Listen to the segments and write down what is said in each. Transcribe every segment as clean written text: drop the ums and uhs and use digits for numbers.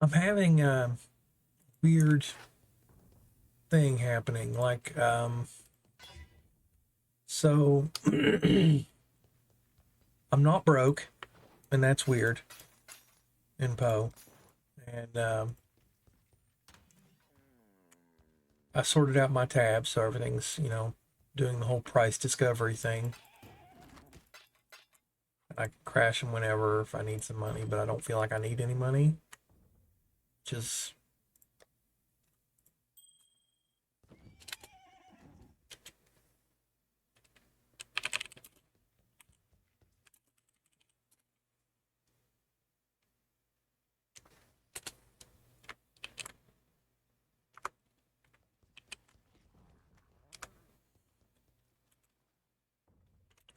I'm having a weird thing happening. So I'm not broke, and that's weird in Poe. And I sorted out my tabs, so everything's, doing the whole price discovery thing. I can crash them whenever if I need some money, but I don't feel like I need any money. Just,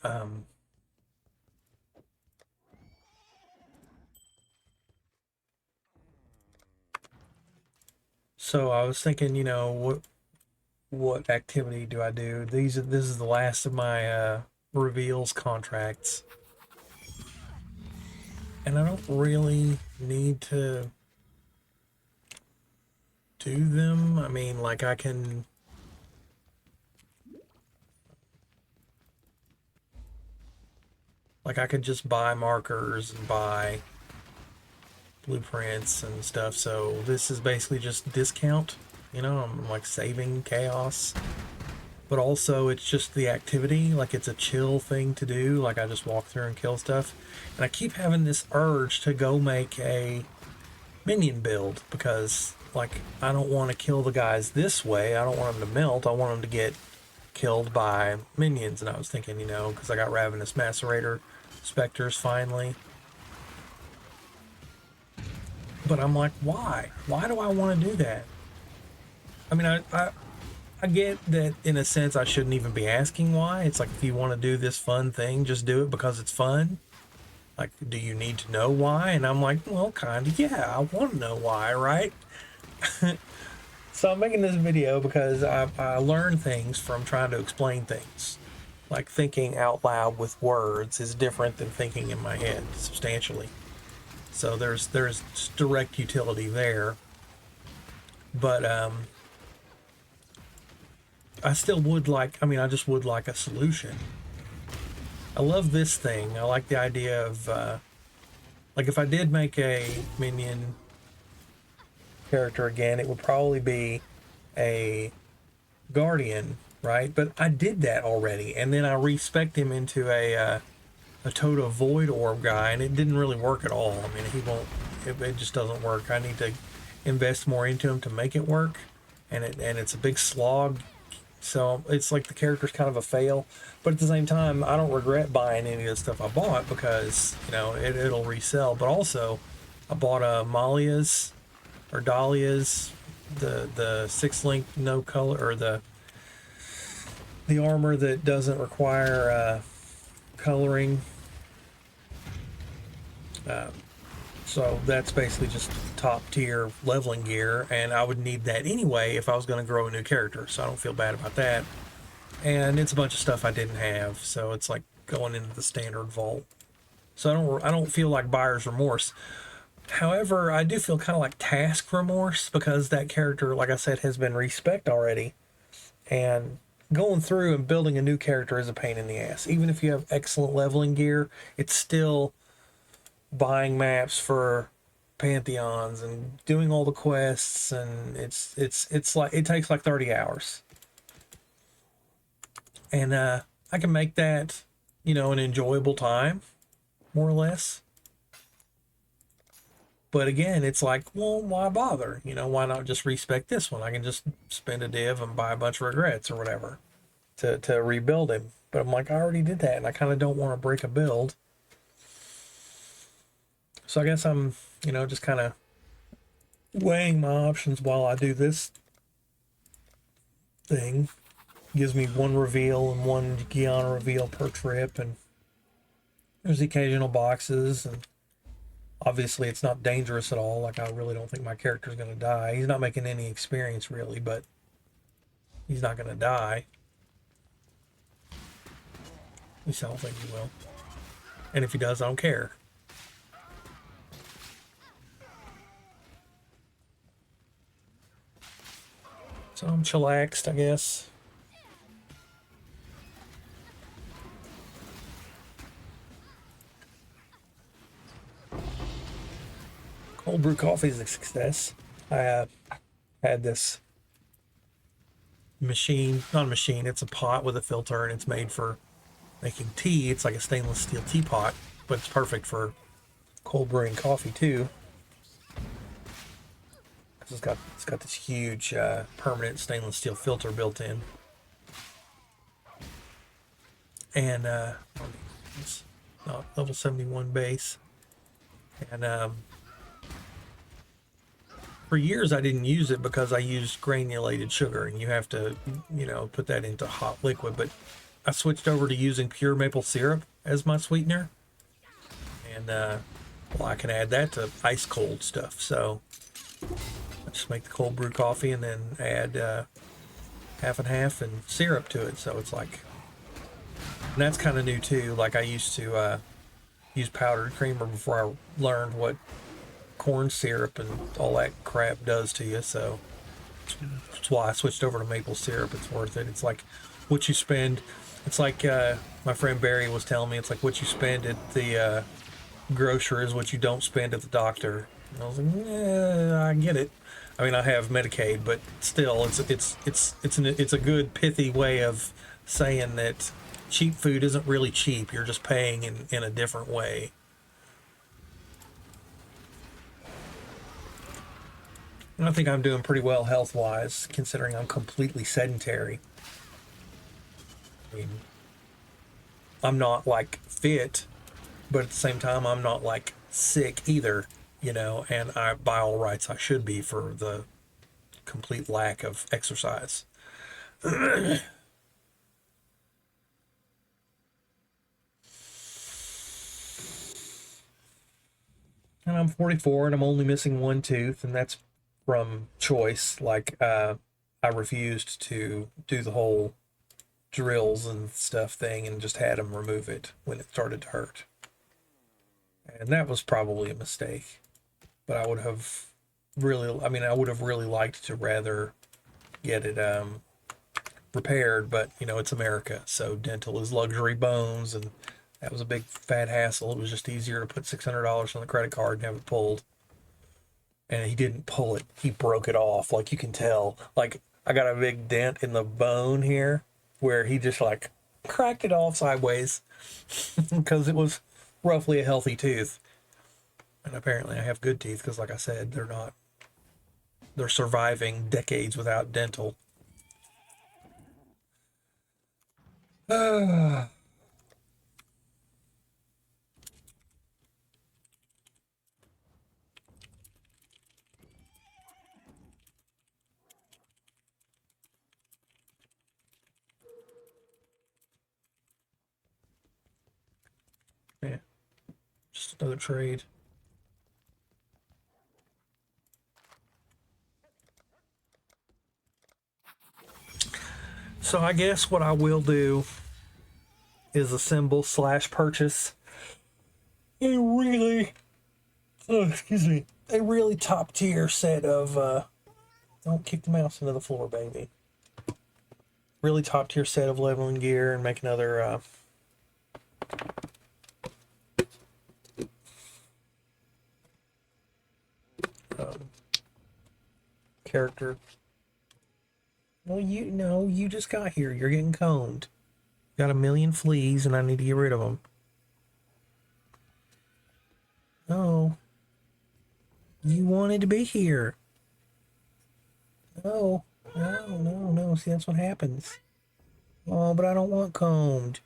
um, so I was thinking, what activity do I do? This is the last of my reveals contracts, and I don't really need to do them. I mean, like I could just buy markers and buy blueprints and stuff. So this is basically just discount. I'm like saving chaos, but also it's just the activity. Like it's a chill thing to do. Like I just walk through and kill stuff, and I keep having this urge to go make a minion build because like I don't want to kill the guys this way. I don't want them to melt. I want them to get killed by minions. And I was thinking, because I got Ravenous Macerator Specters finally. But I'm like, why? Why do I want to do that? I mean, I get that in a sense I shouldn't even be asking why. It's like if you want to do this fun thing, just do it because it's fun. Like, do you need to know why? And I'm like, well, kind of, yeah, I want to know why, right? So I'm making this video because I learn things from trying to explain things. Like thinking out loud with words is different than thinking in my head substantially. So there's direct utility there, but I still would like. I mean, I just would like a solution. I love this thing. I like the idea of like if I did make a minion character again, it would probably be a guardian, right? But I did that already, and then I respec him into a Toto Void Orb guy, and it didn't really work at all. I mean, he won't. It just doesn't work. I need to invest more into him to make it work, and it's a big slog. So it's like the character's kind of a fail, but at the same time, I don't regret buying any of the stuff I bought because it'll resell. But also, I bought a Malia's or Dahlia's, the six link no color or the armor that doesn't require coloring. Uh, so that's basically just top tier leveling gear, and I would need that anyway if I was going to grow a new character. So I don't feel bad about that. And it's a bunch of stuff I didn't have, so it's like going into the standard vault. So I don't feel like buyer's remorse. However, I do feel kind of like task remorse because that character, like I said, has been respec'd already, and going through and building a new character is a pain in the ass. Even if you have excellent leveling gear, it's still buying maps for pantheons and doing all the quests, and it's like it takes like 30 hours. And I can make that, an enjoyable time, more or less. But again, it's like, well, why bother? Why not just respec this one? I can just spend a div and buy a bunch of regrets or whatever to rebuild him. But I'm like, I already did that, and I kind of don't want to break a build. So I guess I'm, just kind of weighing my options while I do this thing. Gives me one reveal and one Guyana reveal per trip, and there's the occasional boxes, and obviously it's not dangerous at all. Like I really don't think my character's gonna die. He's not making any experience really, but he's not gonna die. At least I don't think he will. And if he does, I don't care. So I'm chillaxed, I guess. Cold brew coffee is a success. I had this machine, not a machine, it's a pot with a filter, and it's made for making tea. It's like a stainless steel teapot, but it's perfect for cold brewing coffee too. It's got this huge permanent stainless steel filter built in, and it's not level 71 base. And for years I didn't use it because I used granulated sugar, and you have to, you know, put that into hot liquid. But I switched over to using pure maple syrup as my sweetener, and well, I can add that to ice cold stuff. So I just make the cold brew coffee and then add half and half and syrup to it. So it's like, and that's kind of new too. Like I used to use powdered creamer before I learned what corn syrup and all that crap does to you. So that's why I switched over to maple syrup. It's worth it. It's like what you spend. It's like my friend Barry was telling me. It's like what you spend at the grocer is what you don't spend at the doctor. And I was like, yeah, I get it. I mean, I have Medicaid, but still, it's a good pithy way of saying that cheap food isn't really cheap. You're just paying in a different way. And I think I'm doing pretty well health-wise, considering I'm completely sedentary. I mean, I'm not like fit, but at the same time, I'm not like sick either, you know, and I, by all rights, I should be for the complete lack of exercise. And I'm 44 and I'm only missing one tooth, and that's from choice. Like, I refused to do the whole drills and stuff thing and just had them remove it when it started to hurt. And that was probably a mistake. But I would have really, I mean, I would have really liked to rather get it repaired, but you know, it's America, so dental is luxury bones, and that was a big fat hassle. It was just easier to put $600 on the credit card and have it pulled. And he didn't pull it, he broke it off. Like you can tell, like I got a big dent in the bone here where he just like cracked it off sideways because it was roughly a healthy tooth. And apparently I have good teeth because, like I said, they're surviving decades without dental. Yeah, just another trade. So I guess what I will do is assemble slash purchase a really, oh, excuse me, a really top tier set of, don't kick the mouse into the floor, baby. Really top tier set of leveling gear and make another, character. Well, you just got here. You're getting coned. Got a million fleas and I need to get rid of them. No. You wanted to be here. No. No. See, that's what happens. Oh, but I don't want combed.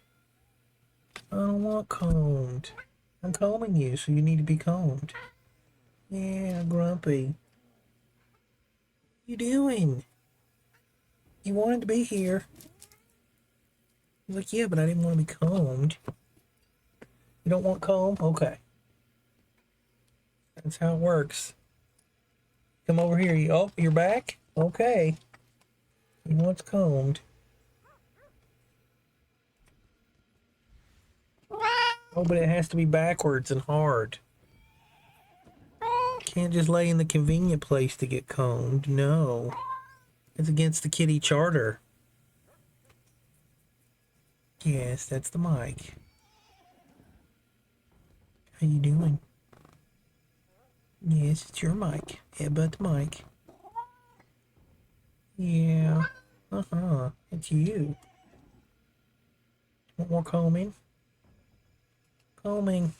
I don't want combed. I'm combing you, so you need to be combed. Yeah, grumpy. What you doing? You wanted to be here. He's like, yeah, but I didn't want to be combed. You don't want comb? Okay. That's how it works. Come over here. Oh, you're back? Okay. He wants combed. Oh, but it has to be backwards and hard. Can't just lay in the convenient place to get combed. No. It's against the kitty charter. Yes, that's the mic. How you doing? Yes, it's your mic. Headbutt the mic. Yeah. Uh-huh. It's you. Want more combing? Combing.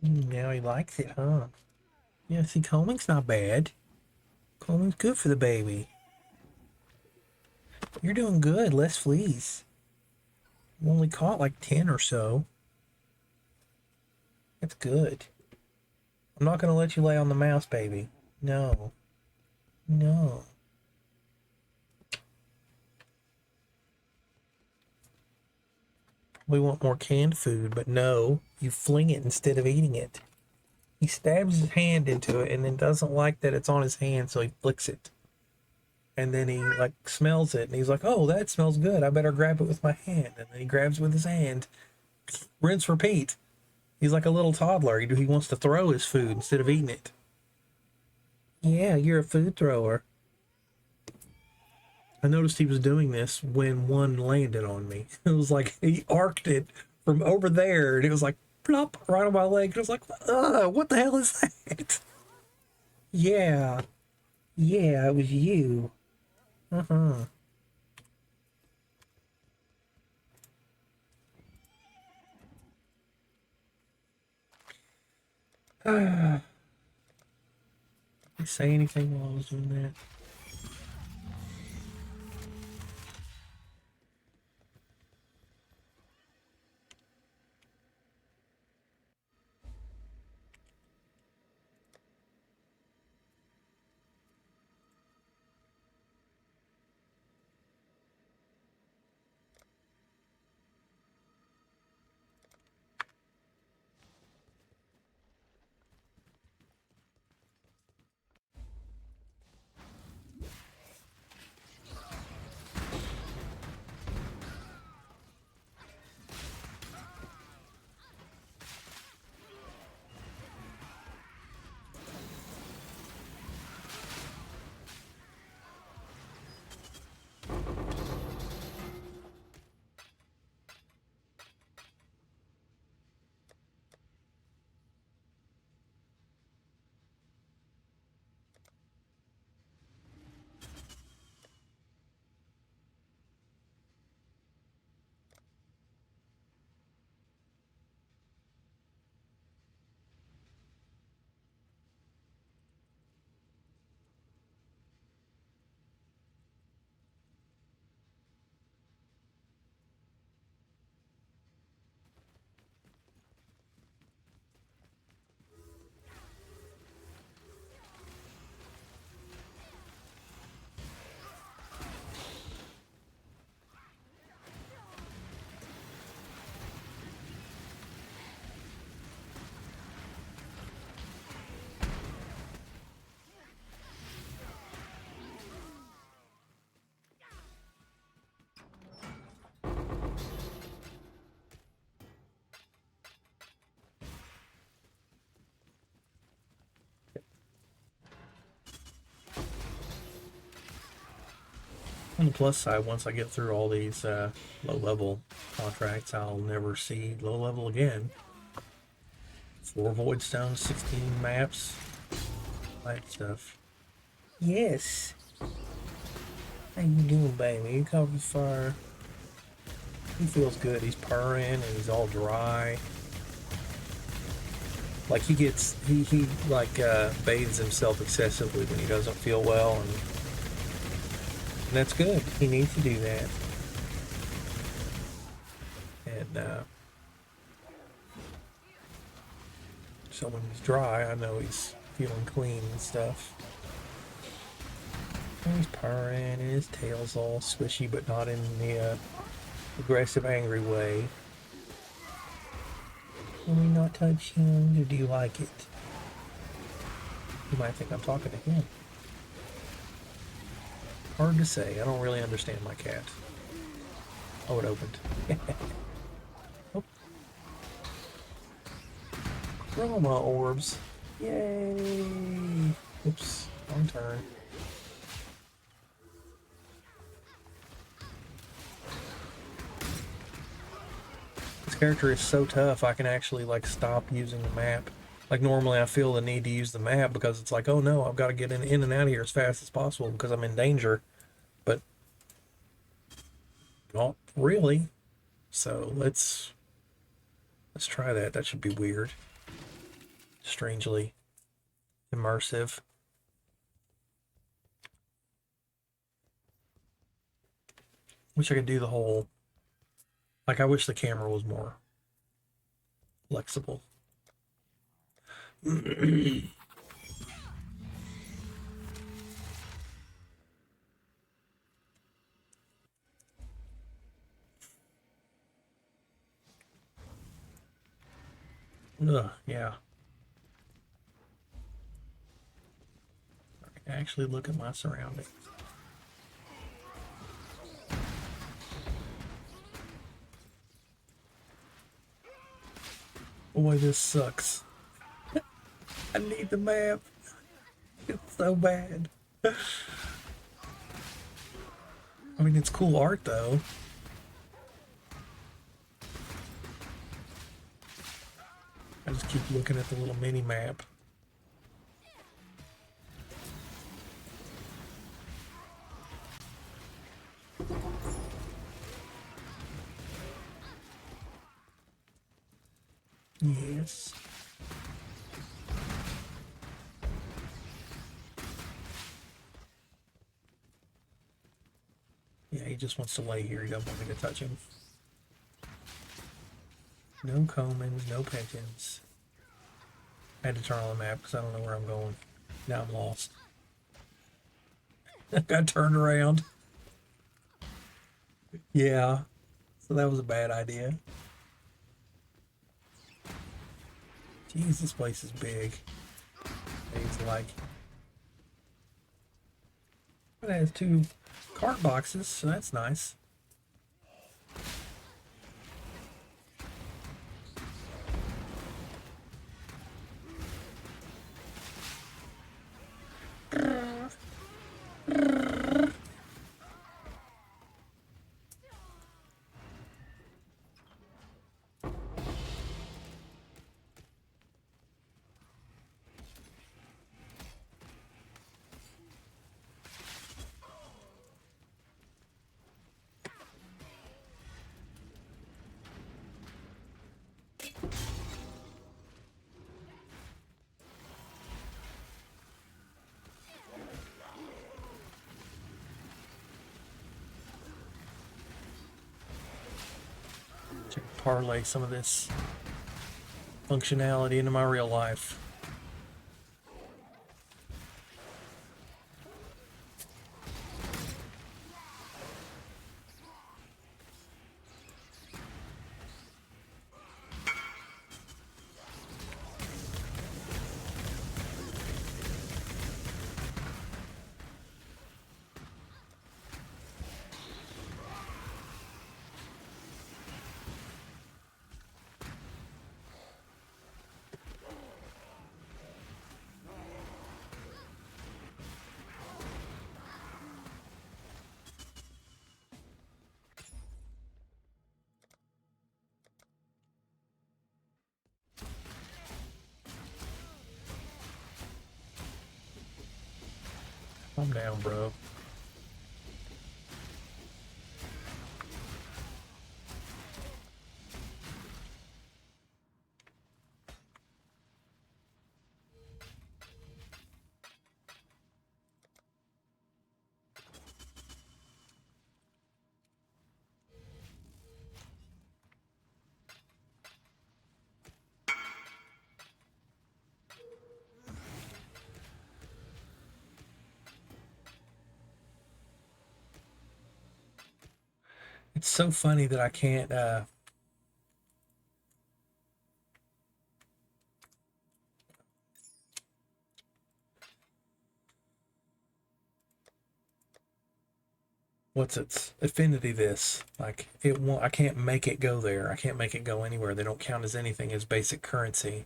Now he likes it, huh? Yeah, see, combing's not bad. Combing's good for the baby. You're doing good. Less fleas. You only caught like 10 or so. That's good. I'm not going to let you lay on the mouse, baby. No. No. We want more canned food, but no. You fling it instead of eating it. He stabs his hand into it and then doesn't like that it's on his hand, so he flicks it. And then he like smells it and he's like, oh, that smells good. I better grab it with my hand. And then he grabs it with his hand. Rinse, repeat. He's like a little toddler. He wants to throw his food instead of eating it. Yeah, you're a food thrower. I noticed he was doing this when one landed on me. It was like he arced it from over there and it was like plop right on my leg. And I was like, what the hell is that? Yeah. Yeah, it was you. Uh-huh. Did you say anything while I was doing that? On the plus side, once I get through all these low-level contracts, I'll never see low-level again. 4 void stones, 16 maps, that stuff. Yes. How you doing, baby? You covered fire. He feels good. He's purring and he's all dry. Like he like bathes himself excessively when he doesn't feel well, and that's good. He needs to do that. And So when he's dry, I know he's feeling clean and stuff. And he's purring and his tail's all swishy, but not in the aggressive, angry way. Can we not touch him, or do you like it? You might think I'm talking to him. Hard to say. I don't really understand my cat. Oh, it opened. Oh. Chroma orbs. Yay! Oops, wrong turn. This character is so tough, I can actually like stop using the map. Like normally I feel the need to use the map because it's like, oh no, I've got to get in and out of here as fast as possible because I'm in danger. But not really. So let's try that. That should be weird. Strangely immersive. Wish I could do the whole, like I wish the camera was more flexible. Ugh, yeah. I can actually look at my surroundings. Boy, this sucks. I need the map. It's so bad. I mean, it's cool art though. I just keep looking at the little mini map. Yes. Yeah, he just wants to lay here. He doesn't want me to touch him. No Comans, no pensions. I had to turn on the map because I don't know where I'm going. Now I'm lost. I got turned around. Yeah. So that was a bad idea. Jeez, this place is big. It's like... It has 2 cart boxes, so that's nice. To parlay some of this functionality into my real life. Calm down, bro. It's so funny that I can't what's its affinity this? Like it won't I can't make it go there. I can't make it go anywhere. They don't count as anything as basic currency.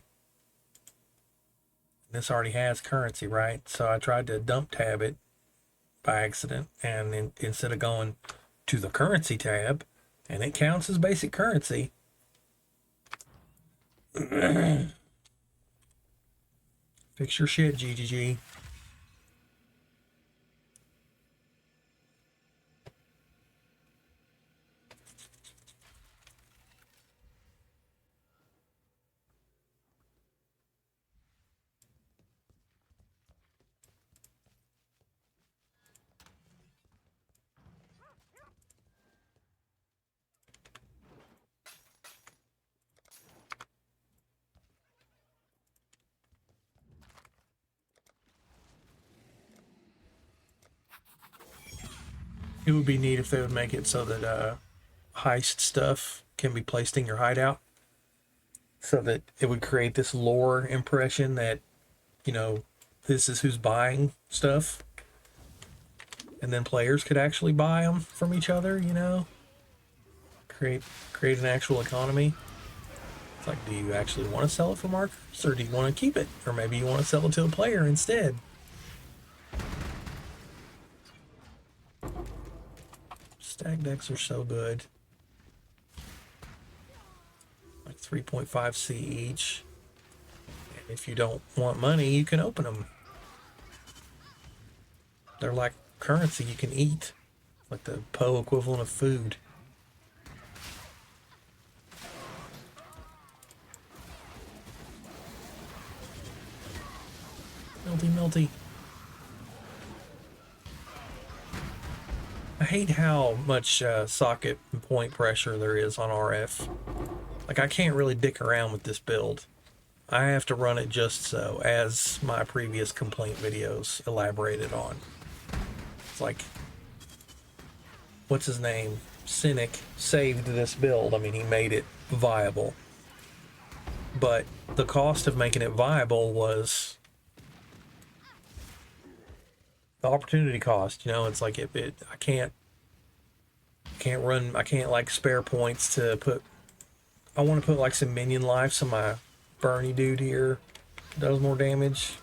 This already has currency, right? So I tried to dump tab it by accident, and instead of going to the currency tab, and it counts as basic currency. Fix your shit, GGG. It would be neat if they would make it so that heist stuff can be placed in your hideout, so that it would create this lore impression that, you know, this is who's buying stuff, and then players could actually buy them from each other, you know, create an actual economy. It's like, do you actually want to sell it for markers, or do you want to keep it, or maybe you want to sell it to a player instead? Stack decks are so good. Like 3.5C each. And if you don't want money, you can open them. They're like currency you can eat. Like the Poe equivalent of food. Melty, melty. I hate how much socket and point pressure there is on RF. Like, I can't really dick around with this build. I have to run it just so, as my previous complaint videos elaborated on. It's like, what's his name? Cynic saved this build. I mean, he made it viable. But the cost of making it viable was the opportunity cost. You know, it's like I can't run. I can't like spare points to put. I want to put like some minion life, so my Bernie dude here does more damage.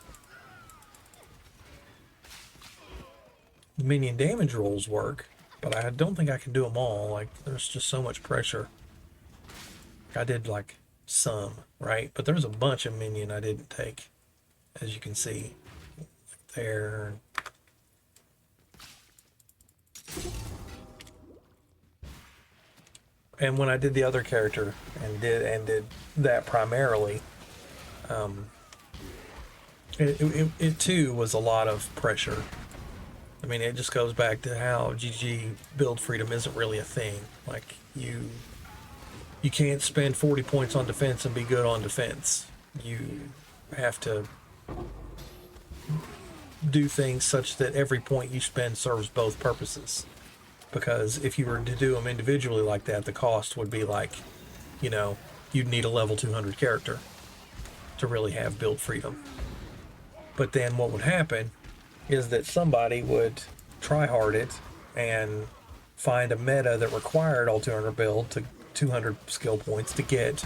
The minion damage rolls work, but I don't think I can do them all. Like, there's just so much pressure. I did like some, right? But there's a bunch of minion I didn't take, as you can see there. And when I did the other character and did that primarily, it too was a lot of pressure. I mean, it just goes back to how GG build freedom isn't really a thing. Like, you can't spend 40 points on defense and be good on defense. You have to do things such that every point you spend serves both purposes. Because if you were to do them individually like that, the cost would be like, you know, you'd need a level 200 character to really have build freedom. But then what would happen is that somebody would try hard it and find a meta that required all 200 build to 200 skill points to get,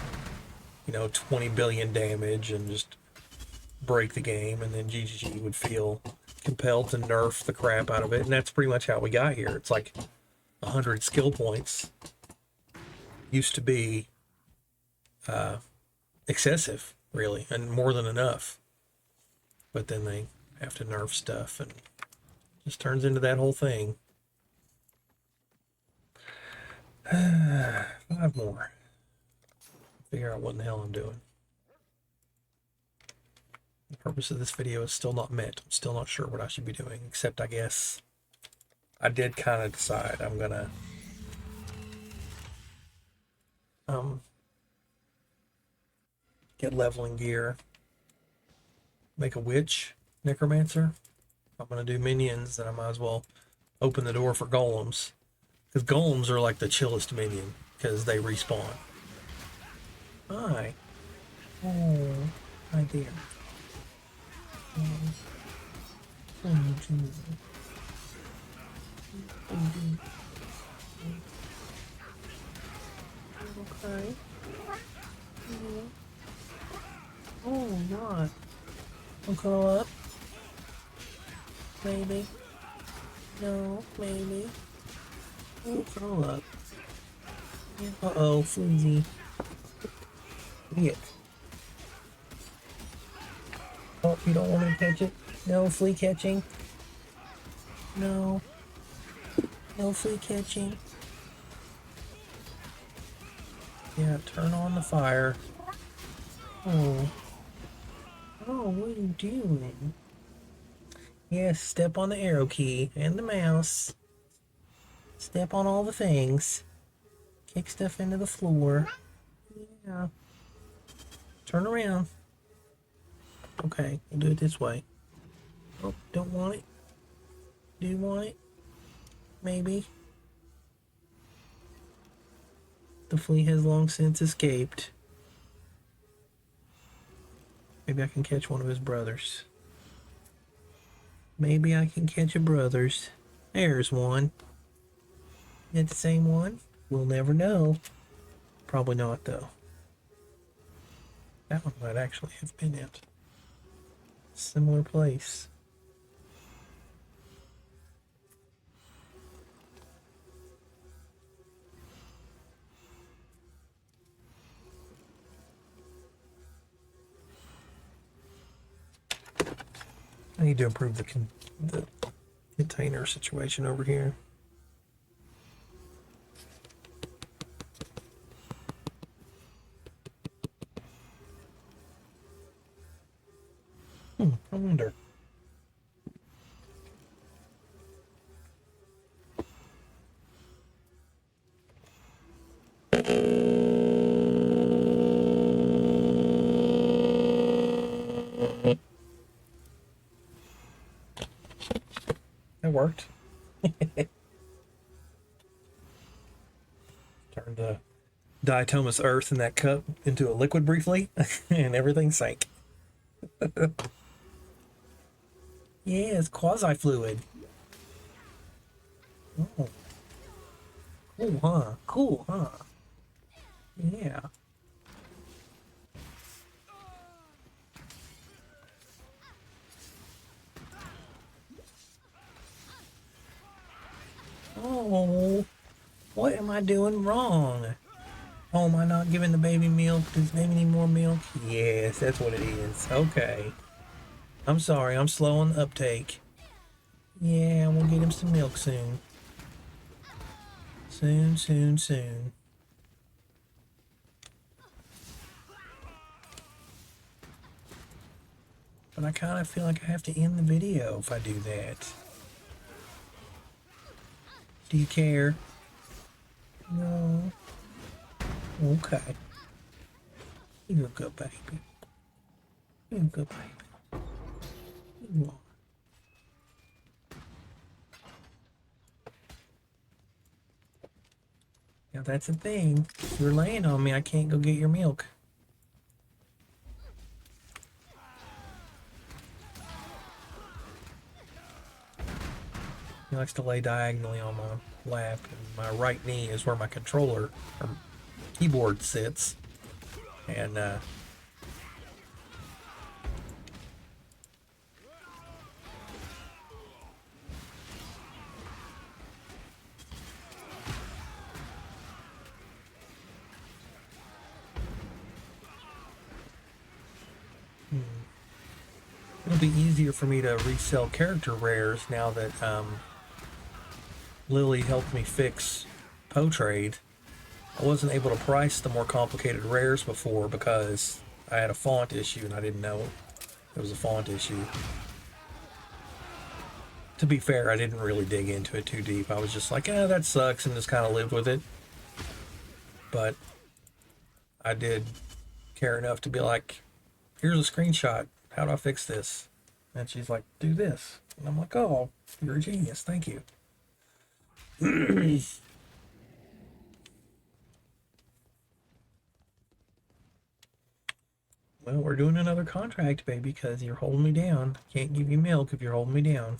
you know, 20 billion damage and just break the game, and then GGG would feel compelled to nerf the crap out of it. And that's pretty much how we got here. It's like 100 skill points used to be excessive, really, and more than enough. But then they have to nerf stuff, and it just turns into that whole thing. 5 more. Figure out what in the hell I'm doing. The purpose of this video is still not met. I'm still not sure what I should be doing, except I guess I did kind of decide I'm gonna get leveling gear, make a witch necromancer. If I'm gonna do minions, then I might as well open the door for golems. Because golems are like the chillest minion because they respawn. Hi. Oh, hi there. Okay. Oh, not. Don't curl up. Maybe. No, maybe. Oh, curl up. Uh-oh, Fleazy. Get. Oh, you don't want me to catch it? No flea catching? No. No flea catching. Yeah, turn on the fire. Oh. Oh, what are you doing? Yes, step on the arrow key and the mouse. Step on all the things. Kick stuff into the floor. Yeah. Turn around. Okay, we'll do it this way. Oh, don't want it. Do you want it? Maybe. The flea has long since escaped. Maybe I can catch one of his brothers. Maybe I can catch a brother's. There's one. Is it the same one? We'll never know. Probably not, though. That one might actually have been at a similar place. I need to improve the container situation over here. I wonder. That worked. Turned the diatomaous earth in that cup into a liquid briefly, and everything sank. Yeah, it's quasi-fluid. Oh. Cool, huh? Cool, huh? Yeah. Oh, what am I doing wrong? Oh, am I not giving the baby milk? Does baby need more milk? Yes, that's what it is. Okay. I'm sorry, I'm slow on the uptake. Yeah, we'll get him some milk soon. Soon, soon, soon. But I kind of feel like I have to end the video if I do that. Do you care? No. Okay. You're a good baby. You're a good baby. You are. Now that's the thing. If you're laying on me, I can't go get your milk. He likes to lay diagonally on my lap, and my right knee is where my controller or keyboard sits. And it'll be easier for me to resell character rares now that Lily helped me fix Potrade. I wasn't able to price the more complicated rares before because I had a font issue and I didn't know it was a font issue. To be fair, I didn't really dig into it too deep. I was just like, that sucks, and just kind of lived with it. But I did care enough to be like, here's a screenshot. How do I fix this? And she's like, do this. And I'm like, oh, you're a genius. Thank you. Well, we're doing another contract, baby, because you're holding me down. Can't give you milk if you're holding me down.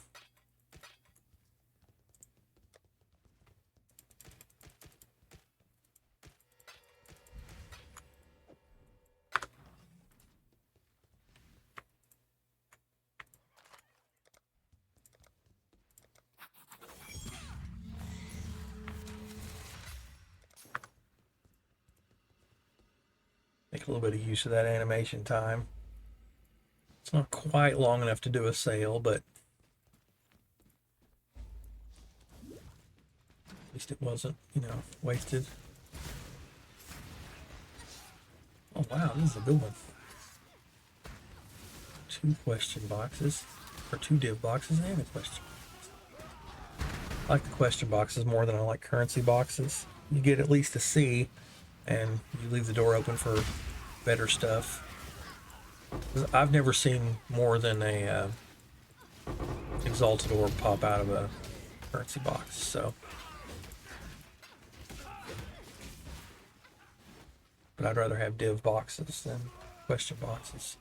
Make a little bit of use of that animation time. It's not quite long enough to do a sale, but at least it wasn't, wasted. Oh wow, this is a good one. 2 question boxes, or 2 div boxes and a question. I like the question boxes more than I like currency boxes. You get at least a C, and you leave the door open for better stuff. I've never seen more than a exalted orb pop out of a currency box, so. But I'd rather have div boxes than question boxes.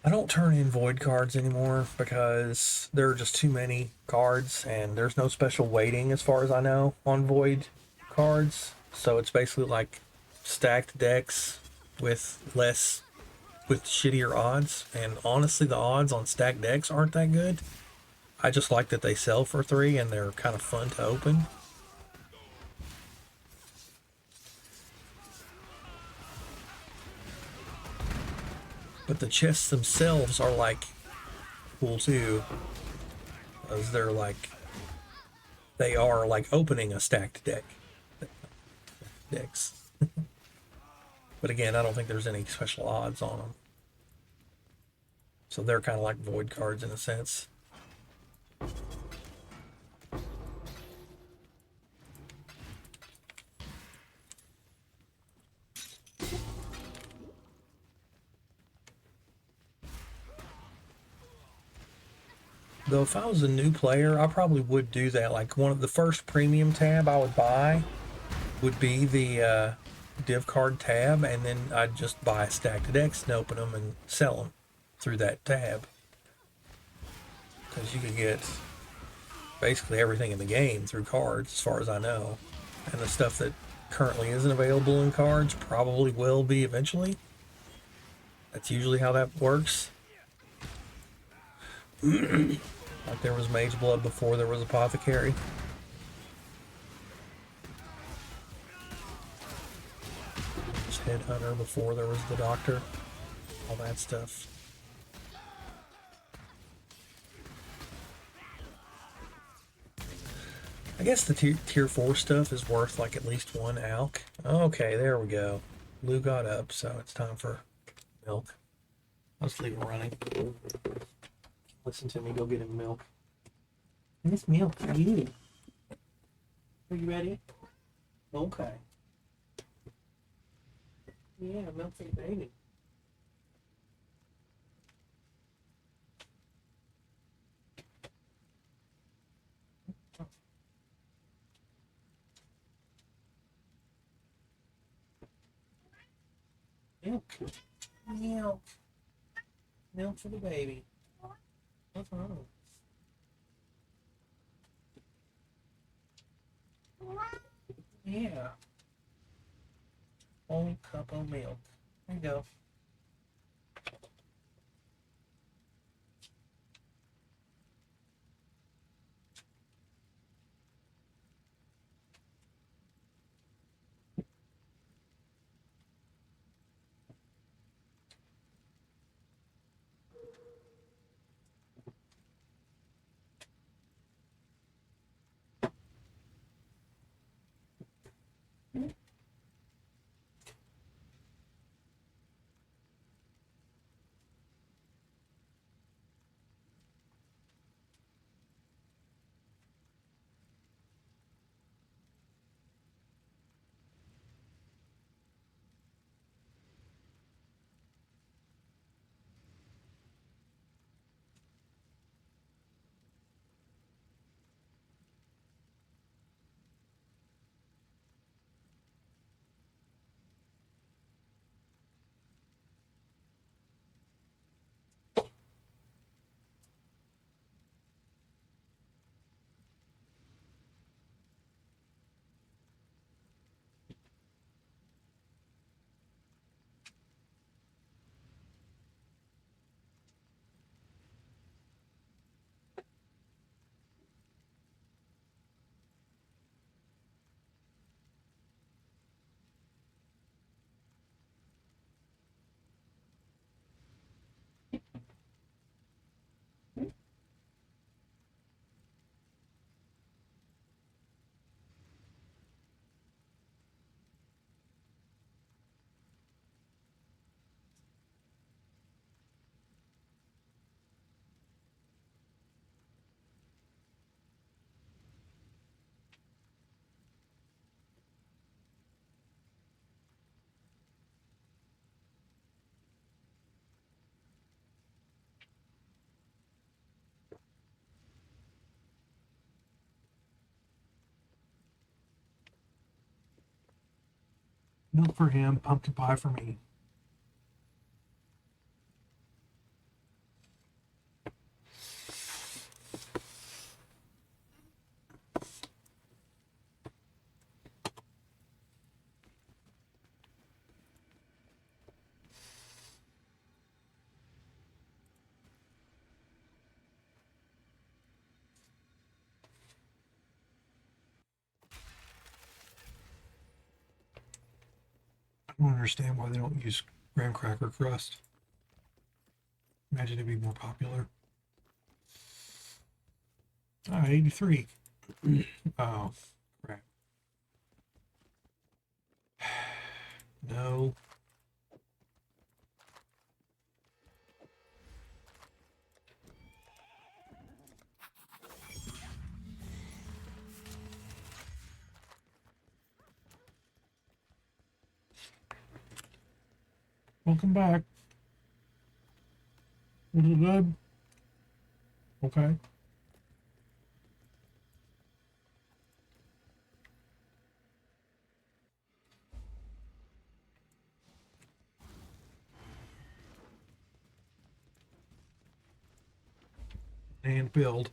I don't turn in void cards anymore because there are just too many cards and there's no special weighting as far as I know on void cards. So it's basically like stacked decks with shittier odds. And honestly, the odds on stacked decks aren't that good. I just like that they sell for 3 and they're kind of fun to open. But the chests themselves are like cool too, as they are like opening a stacked decks. But again, I don't think there's any special odds on them, so they're kind of like void cards in a sense. Though if I was a new player, I probably would do that. Like one of the first premium tab I would buy would be the div card tab, and then I'd just buy a stack of decks and open them and sell them through that tab. Because you can get basically everything in the game through cards, as far as I know. And the stuff that currently isn't available in cards probably will be eventually. That's usually how that works. Like there was Mage Blood before there was Apothecary. There's Headhunter before there was the Doctor. All that stuff. I guess the tier 4 stuff is worth like at least 1 alch. Okay, there we go. Blue got up, so it's time for milk. Let's leave it running. Listen to me, go get him milk. This milk for you. Are you ready? Okay. Yeah, milk for the baby. Milk. Milk. Milk for the baby. What's wrong? Yeah. Whole cup of milk. There you go. Milk for him, pumpkin pie for me. I don't understand why they don't use graham cracker crust. Imagine it'd be more popular. Ah, 83. Oh, crap. No. Welcome back. Was it good? Okay. And build.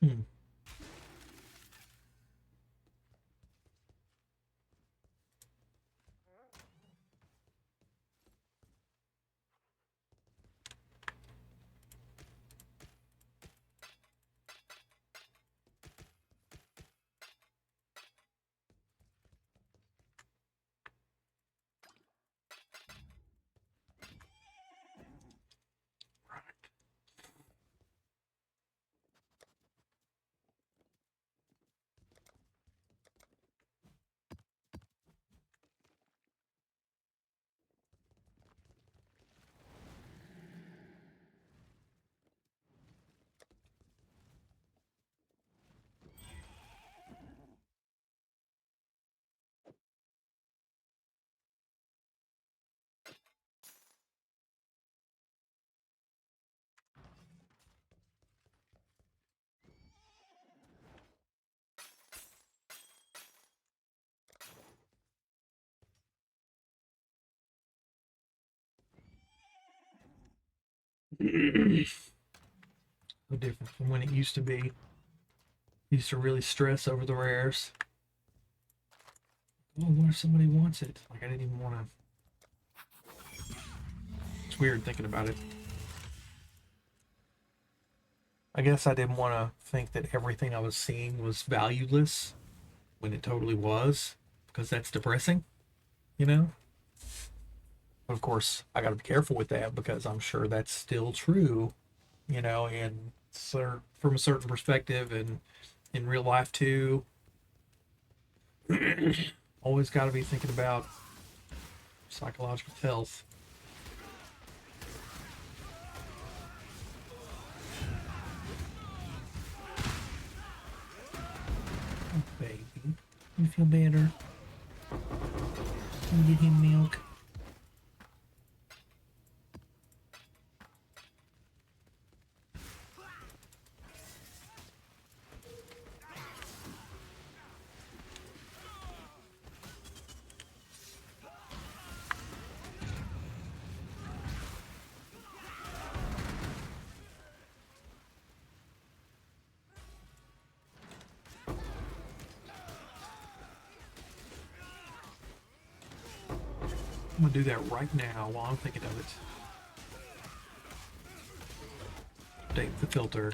Hmm. So different from when it used to be. Used to really stress over the rares. Oh, what if somebody wants it? Like I didn't even want to. weird thinking about it. I guess I didn't want to think that everything I was seeing was valueless when it totally was, because that's depressing, you know? But of course, I got to be careful with that because I'm sure that's still true, and from a certain perspective and in real life too. Always got to be thinking about psychological health. Oh, baby, you feel better? Can you get him milk? I'm gonna do that right now while I'm thinking of it. Update the filter.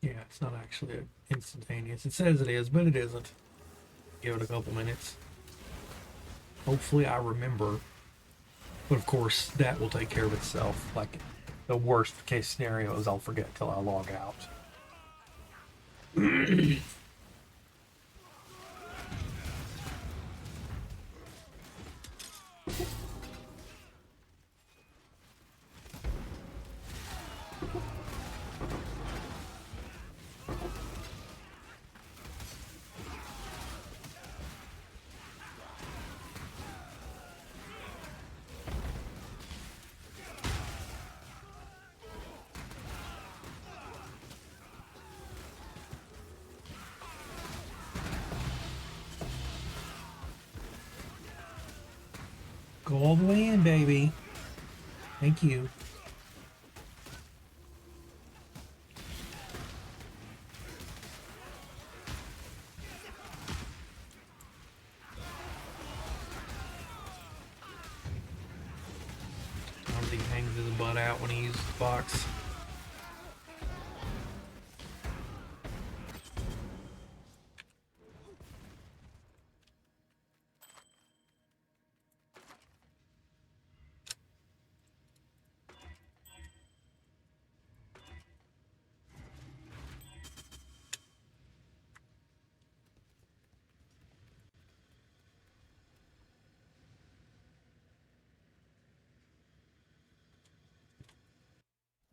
Yeah, it's not actually instantaneous. It says it is, but it isn't. Give it a couple minutes. Hopefully I remember. But of course, that will take care of itself. Like, the worst case scenario is I'll forget till I log out. Go all the way in, baby. Thank you. He hangs his butt out when he uses the box.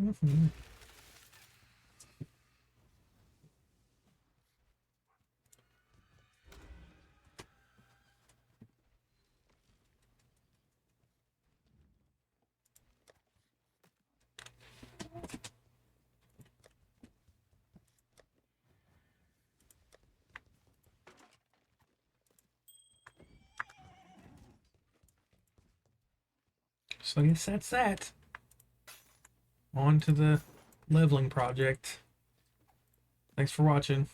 Mm-hmm. So I guess that's that. On to the leveling project. Thanks for watching.